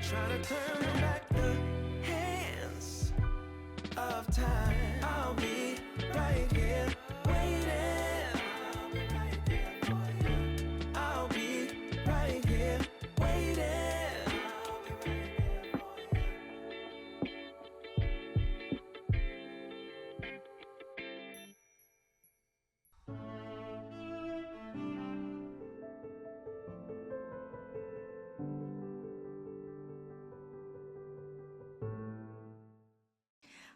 Trying to turn back the hands of time. I'll be right here waiting. I'll be right here waiting.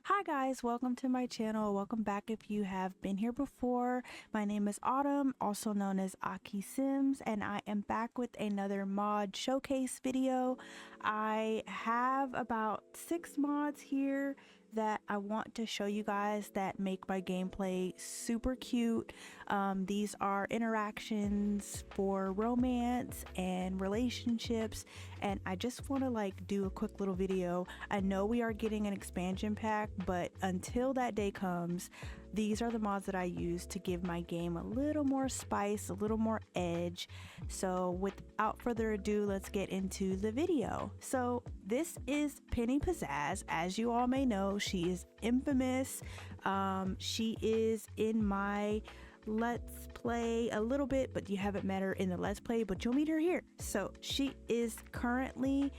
Hi guys, welcome to my channel. Welcome back if you have been here before. My name is Autumn, also known as akiisims, and I am back with another mod showcase video. I have about 6 mods here that I want to show you guys that make my gameplay super cute. These are interactions for romance and relationships, and I just want to do a quick little video. I know we are getting an expansion pack, but until that day comes, these are the mods that I use to give my game a little more spice, a little more edge. So without further ado, let's get into the video. So this is Penny Pizzazz. As you all may know, she is infamous. She is in my Let's Play a little bit, but you haven't met her in the Let's Play, but you'll meet her here. So she is currently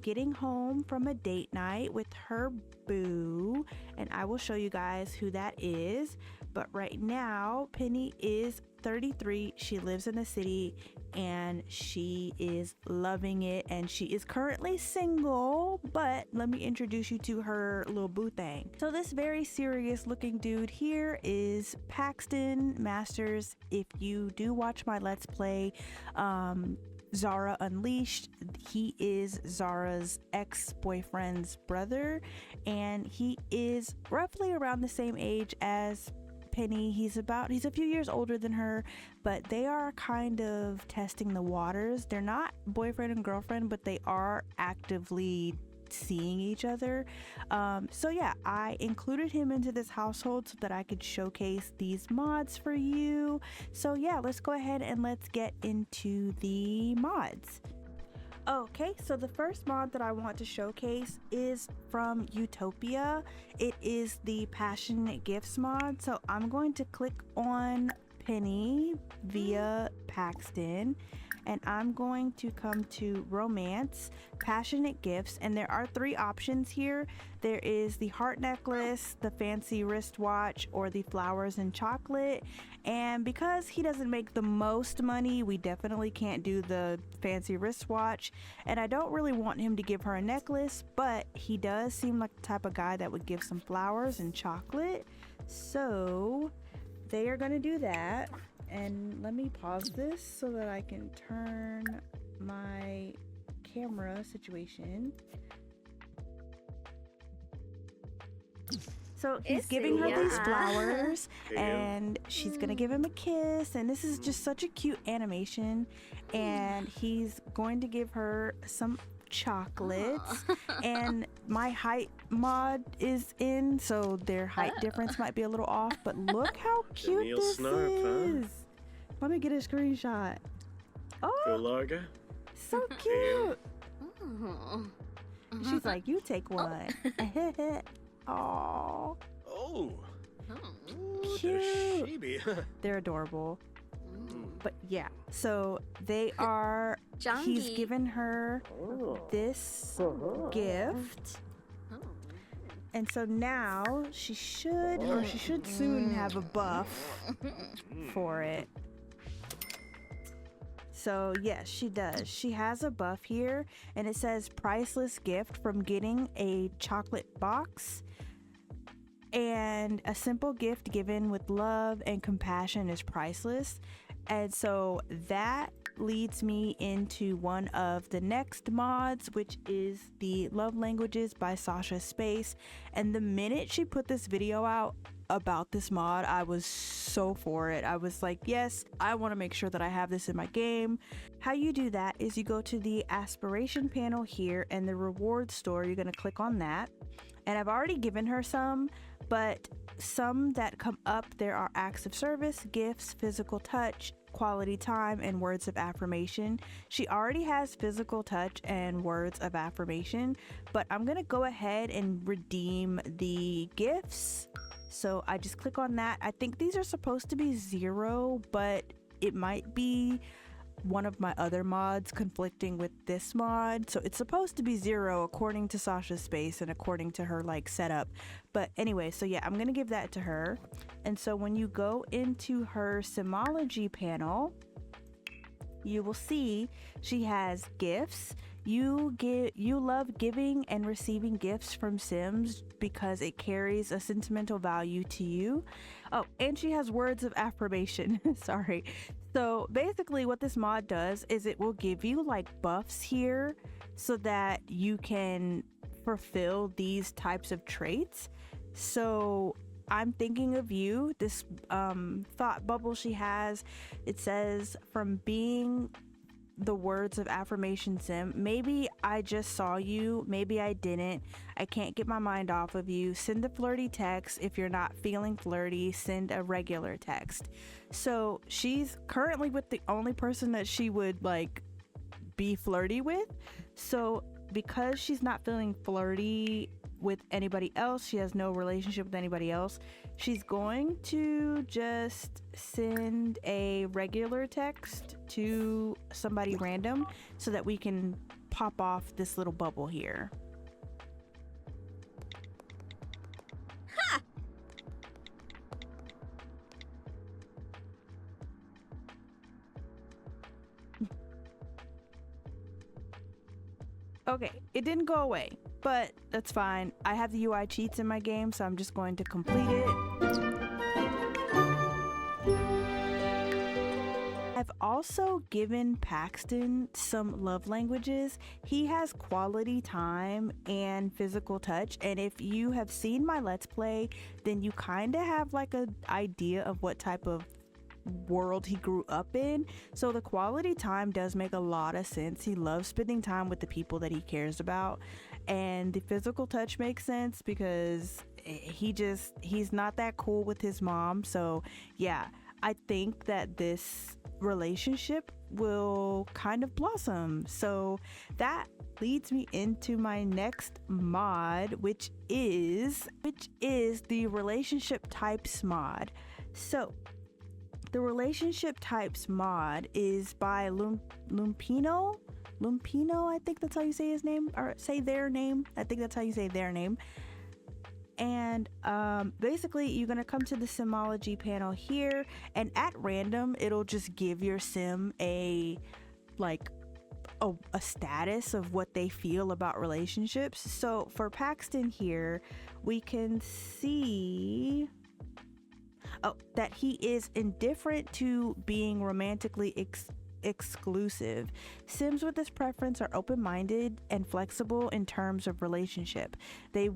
getting home from a date night with her boo, and I will show you guys who that is. But right now Penny is 33. She lives in the city and she is loving it, and she is currently single. But let me introduce you to her little boo thing. So this very serious looking dude here is Paxton Masters. If you do watch my Let's Play Zara Unleashed, he is Zara's ex-boyfriend's brother, and he is roughly around the same age as Penny. He's a few years older than her, but they are kind of testing the waters. They're not boyfriend and girlfriend, but they are actively seeing each other. So yeah, I included him into this household so that I could showcase these mods for you. So yeah, let's go ahead and let's get into the mods. Okay, so the first mod that I want to showcase is from Utopia. It is the Passionate Gifts mod. So I'm going to click on Penny via Paxton, and I'm going to come to Romance, Passionate Gifts, and there are 3 options here. There is the heart necklace, the fancy wristwatch, or the flowers and chocolate. And because he doesn't make the most money, we definitely can't do the fancy wristwatch, and I don't really want him to give her a necklace, but he does seem like the type of guy that would give some flowers and chocolate. So they are gonna do that. And let me pause this so that I can turn my camera situation. So he's giving her these flowers, and she's gonna give him a kiss, and this is just such a cute animation. And he's going to give her some chocolates, and my height mod is in, so their height difference might be a little off, but look how cute this is. Let me get a screenshot. Oh, so cute. She's like, you take one. Oh, cute. They're adorable. But yeah, so they are, he's given her this gift, and so now she should soon have a buff for it. So yes, she does. She has a buff here, and it says priceless gift from getting a chocolate box. And a simple gift given with love and compassion is priceless. And so that leads me into one of the next mods, which is the Love Languages by Sasha Space. And the minute she put this video out, about this mod. I was so for it. I was like, yes, I want to make sure that I have this in my game. How you do that is you go to the aspiration panel here and the reward store. You're going to click on that. And I've already given her some, but some that come up, there are acts of service, gifts, physical touch, quality time, and words of affirmation. She already has physical touch and words of affirmation, but I'm gonna go ahead and redeem the gifts. So I just click on that. I think these are supposed to be 0, but it might be one of my other mods conflicting with this mod, so it's supposed to be 0 according to Sasha's space and according to her like setup. But anyway, so yeah, I'm gonna give that to her. And so when you go into her Simology panel, you will see she has gifts. You love giving and receiving gifts from Sims because it carries a sentimental value to you. Oh, and she has words of affirmation. Sorry. So basically what this mod does is it will give you like buffs here so that you can fulfill these types of traits. So I'm thinking of you. This thought bubble she has, it says, from being the words of affirmation Sim, maybe I just saw you, maybe I didn't, I can't get my mind off of you, send a flirty text. If you're not feeling flirty, send a regular text. So she's currently with the only person that she would like be flirty with. So because she's not feeling flirty with anybody else, she has no relationship with anybody else, she's going to just send a regular text to somebody random so that we can pop off this little bubble here. Ha! Okay, it didn't go away, but that's fine. I have the UI cheats in my game, so I'm just going to complete it. I've also given Paxton some love languages. He has quality time and physical touch, and if you have seen my Let's Play, then you kind of have like an idea of what type of world he grew up in. So the quality time does make a lot of sense. He loves spending time with the people that he cares about, and the physical touch makes sense because he's not that cool with his mom. So yeah, I think that this relationship will kind of blossom. So that leads me into my next mod, which is the relationship types mod. So the relationship types mod is by Lumpinou, I think that's how you say his name, or say their name. I think that's how you say their name. And basically you're gonna come to the Simology panel here, and at random it'll just give your sim a status of what they feel about relationships. So for Paxton here, we can see that he is indifferent to being romantically exclusive. Sims with this preference are open-minded and flexible in terms of relationship. They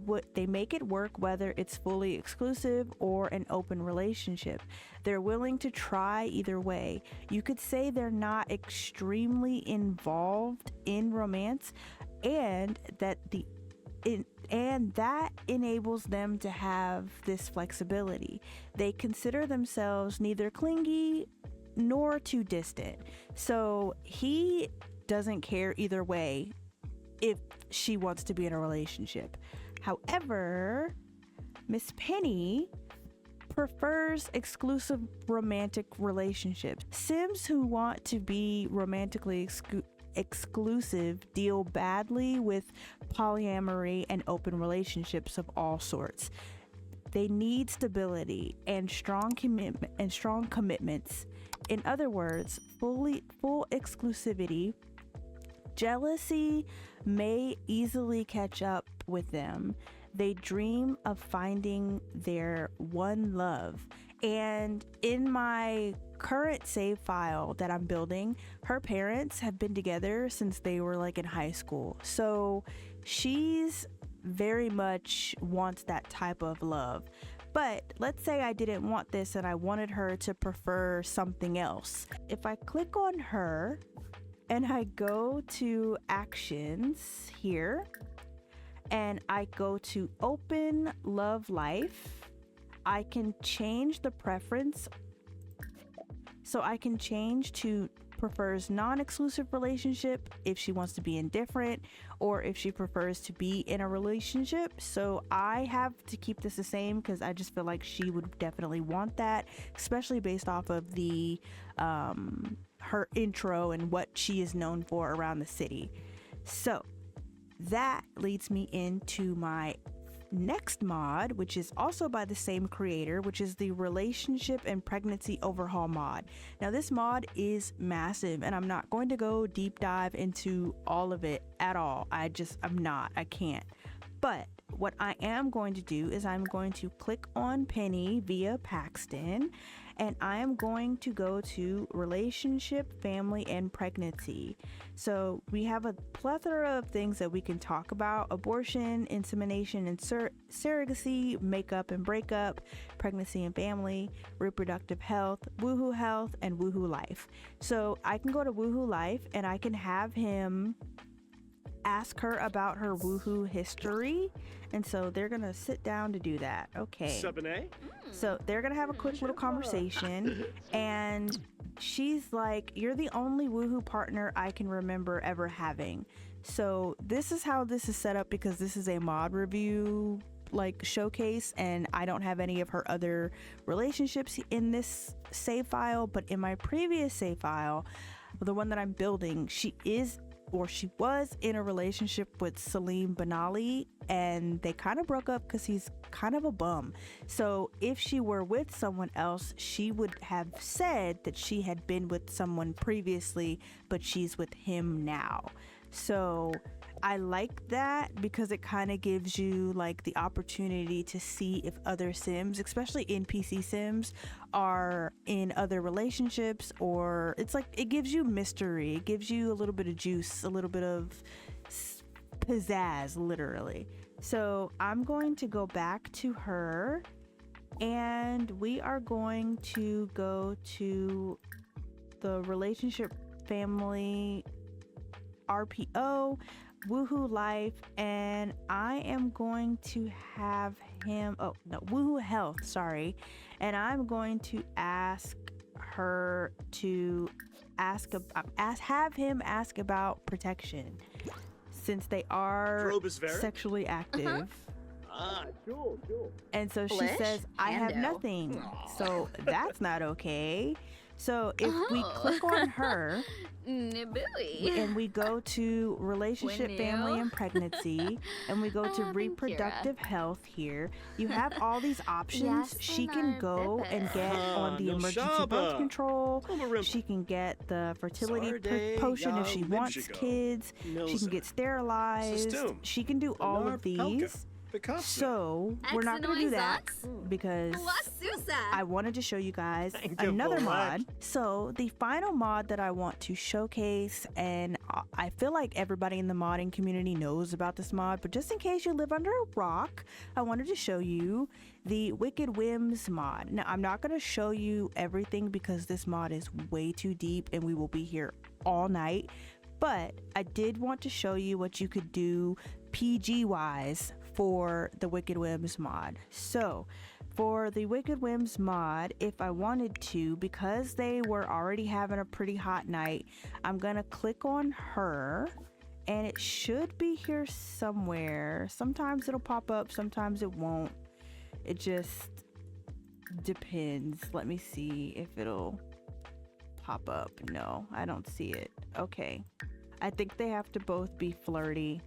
make it work whether it's fully exclusive or an open relationship. They're willing to try either way. You could say they're not extremely involved in romance, and that enables them to have this flexibility. They consider themselves neither clingy nor too distant. So he doesn't care either way if she wants to be in a relationship. However, Miss Penny prefers exclusive romantic relationships. Sims who want to be romantically exclusive deal badly with polyamory and open relationships of all sorts. They need stability and strong commitments. In other words, full exclusivity. Jealousy may easily catch up with them. They dream of finding their one love. And in my current save file that I'm building, her parents have been together since they were like in high school. So she's very much wants that type of love. But let's say I didn't want this and I wanted her to prefer something else. If I click on her and I go to actions here and I go to open love life, I can change the preference. So I can change to prefers non-exclusive relationship if she wants to be indifferent, or if she prefers to be in a relationship. So I have to keep this the same because I just feel like she would definitely want that, especially based off of the her intro and what she is known for around the city. So that leads me into my next mod, which is also by the same creator, which is the Relationship and Pregnancy Overhaul mod. Now this mod is massive and I'm not going to go deep dive into all of it at all. I can't. But what I am going to do is I'm going to click on Penny via Paxton, and I am going to go to Relationship, Family, and Pregnancy. So we have a plethora of things that we can talk about: abortion, insemination and surrogacy, makeup and breakup, pregnancy and family, reproductive health, woohoo health, and woohoo life. So I can go to woohoo life and I can have him ask her about her woohoo history, and so they're gonna sit down to do that. Okay, so they're gonna have a quick little conversation, and she's like, you're the only woohoo partner I can remember ever having. So this is how this is set up, because this is a mod review like showcase, and I don't have any of her other relationships in this save file, but in my previous save file, the one that I'm building, she was in a relationship with Salim Benali, and they kind of broke up because he's kind of a bum. So if she were with someone else, she would have said that she had been with someone previously, but she's with him now. So I like that because it kind of gives you like the opportunity to see if other Sims, especially NPC Sims, are in other relationships, or it's like it gives you mystery, it gives you a little bit of juice, a little bit of pizzazz, literally. So I'm going to go back to her, and we are going to go to the Relationship, Family, RPO, woohoo life, and I am going to have him woohoo health, sorry, and I'm going to ask her to have him ask about protection, since they are sexually active. Sure. And so she Flish? says, I have Hando. nothing. So that's not okay. So if we click on her Nibooey. and we go to Relationship, Winnu. Family, and Pregnancy, and we go to Thank Reproductive Health here, you have all these options. Yes, She and can our go and Bibbit. get on the no emergency birth shaba. control. Tomarimpa. She can get the fertility Sarde potion if ya she wants Libshigo. kids. She can get sterilized. System. She can do all Benar of Pelka. these. Picasso. So we're not going to do that because La Susa. I wanted to show you guys Thank you, another Black. mod. So the final mod that I want to showcase, and I feel like everybody in the modding community knows about this mod, but just in case you live under a rock, I wanted to show you the Wicked Whims mod. Now I'm not going to show you everything because this mod is way too deep and we will be here all night, but I did want to show you what you could do PG wise for the Wicked Whims mod. So for the Wicked Whims mod, if I wanted to, because they were already having a pretty hot night, I'm gonna click on her and it should be here somewhere. Sometimes it'll pop up, sometimes it won't. It just depends. Let me see if it'll pop up. No, I don't see it. Okay, I think they have to both be flirty.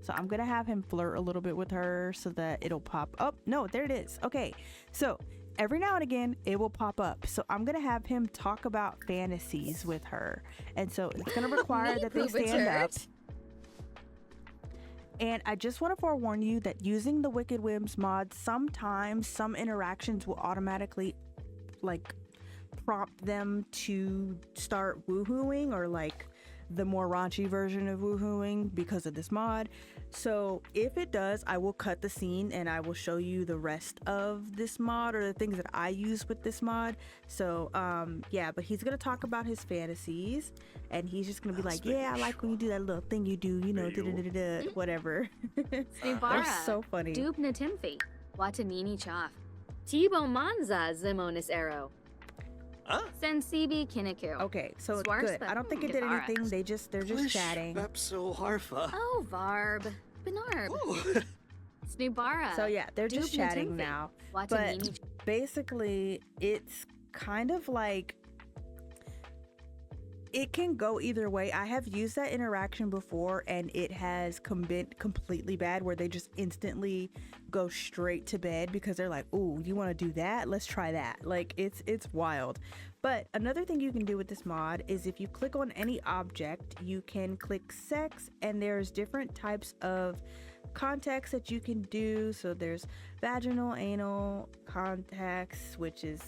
So I'm gonna have him flirt a little bit with her so that it'll pop up. No, there it is. Okay, so every now and again it will pop up. So I'm gonna have him talk about fantasies with her, and so it's gonna require that they stand up. And I just want to forewarn you that using the Wicked Whims mod, sometimes some interactions will automatically like prompt them to start woohooing or like the more raunchy version of woohooing because of this mod. So if it does, I will cut the scene and I will show you the rest of this mod or the things that I use with this mod. So yeah, but he's gonna talk about his fantasies and he's just gonna be like, yeah, I like when you do that little thing you do, you know, whatever. They're so funny. Dub na timfi. Watanini chaf. Tibo manza zimonis arrow. Sensibi kinaku. Okay, so good. I don't think it did anything. They're just chatting. Bepso harfa. Oh, Varb. Benarb. Snoobara. So yeah, they're just chatting now. But basically, it's kind of like it can go either way. I have used that interaction before and it has been completely bad where they just instantly go straight to bed because they're like, ooh, you want to do that? Let's try that. Like it's wild. But another thing you can do with this mod is if you click on any object, you can click sex and there's different types of contacts that you can do. So there's vaginal, anal contacts, which is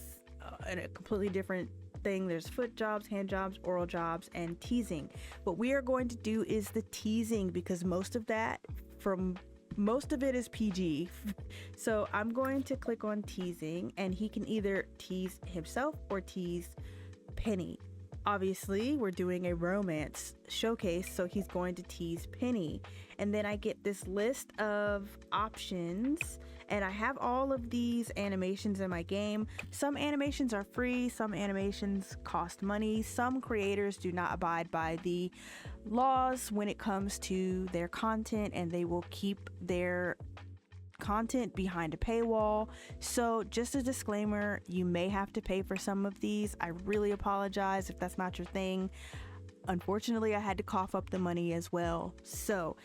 a completely different thing. There's foot jobs, hand jobs, oral jobs, and teasing. What we are going to do is the teasing because most of it is PG. So I'm going to click on teasing and he can either tease himself or tease Penny. Obviously, we're doing a romance showcase, so he's going to tease Penny. And then I get this list of options and I have all of these animations in my game. Some animations are free, some animations cost money. Some creators do not abide by the laws when it comes to their content and they will keep their content behind a paywall. So just a disclaimer, you may have to pay for some of these. I really apologize if that's not your thing. Unfortunately, I had to cough up the money as well. So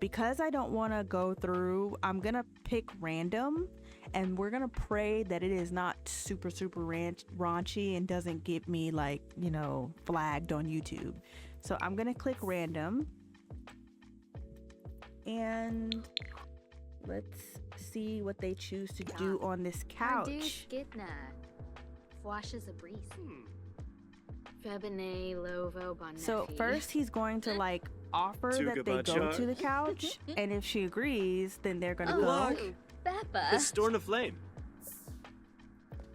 because I don't want to go through, I'm gonna pick random and we're gonna pray that it is not super raunchy and doesn't get me like, you know, flagged on YouTube. So I'm gonna click random and let's see what they choose to do on this couch. So first he's going to like offer that they go to the couch and if she agrees then they're gonna go. The storm of flame.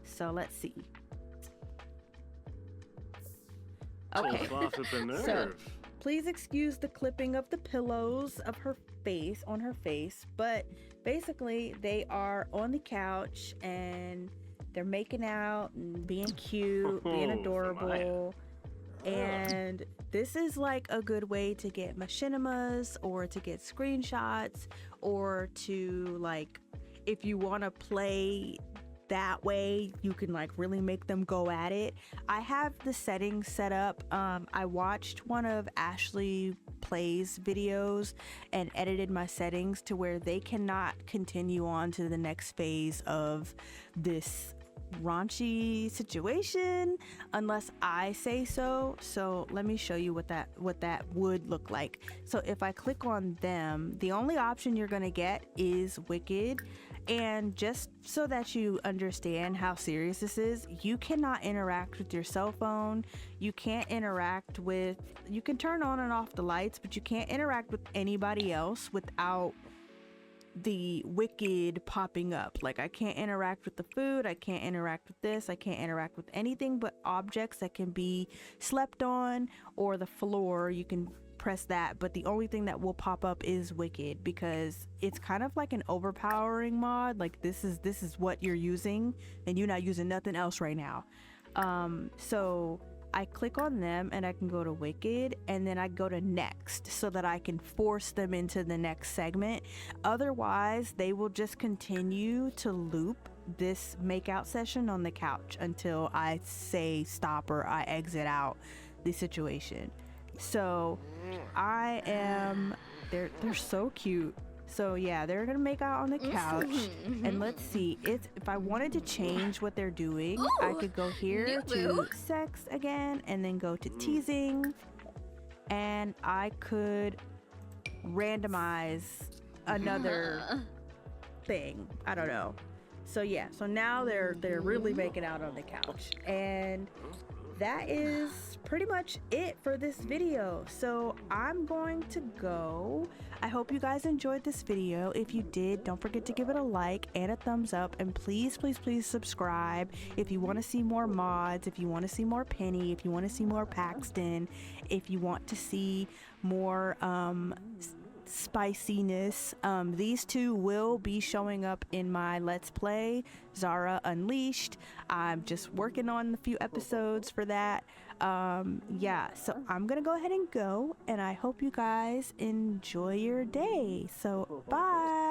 So let's see. Okay, so please excuse the clipping of the pillows of her face on her face, but basically they are on the couch and they're making out and being cute, being adorable. And this is like a good way to get machinimas or to get screenshots or to like, if you want to play that way, you can like really make them go at it. I have the settings set up. I watched one of Ashley Plays videos and edited my settings to where they cannot continue on to the next phase of this raunchy situation unless I say so. So let me show you what that would look like. So if I click on them, the only option you're gonna get is Wicked. And just so that you understand how serious this is, you cannot interact with your cell phone. You can't interact with, you can turn on and off the lights, but you can't interact with anybody else without the Wicked popping up. Like I can't interact with the food, I can't interact with this, I can't interact with anything but objects that can be slept on or the floor. You can press that, but the only thing that will pop up is Wicked because it's kind of like an overpowering mod. Like this is what you're using and you're not using nothing else right now. So I click on them and I can go to Wicked and then I go to next so that I can force them into the next segment. Otherwise, they will just continue to loop this makeout session on the couch until I say stop or I exit out the situation. So they're so cute. So yeah, they're gonna make out on the couch and let's see, if I wanted to change what they're doing, I could go here to sex again and then go to teasing and I could randomize another thing. I don't know. So yeah, so now they're really making out on the couch and that is pretty much it for this video. So I'm going to go. I hope you guys enjoyed this video. If you did, don't forget to give it a like and a thumbs up, and please subscribe if you want to see more mods, if you want to see more Penny, if you want to see more Paxton, if you want to see more spiciness. These two will be showing up in my Let's Play Zara Unleashed. I'm just working on a few episodes for that. Yeah, so I'm gonna go ahead and go, and I hope you guys enjoy your day. So bye.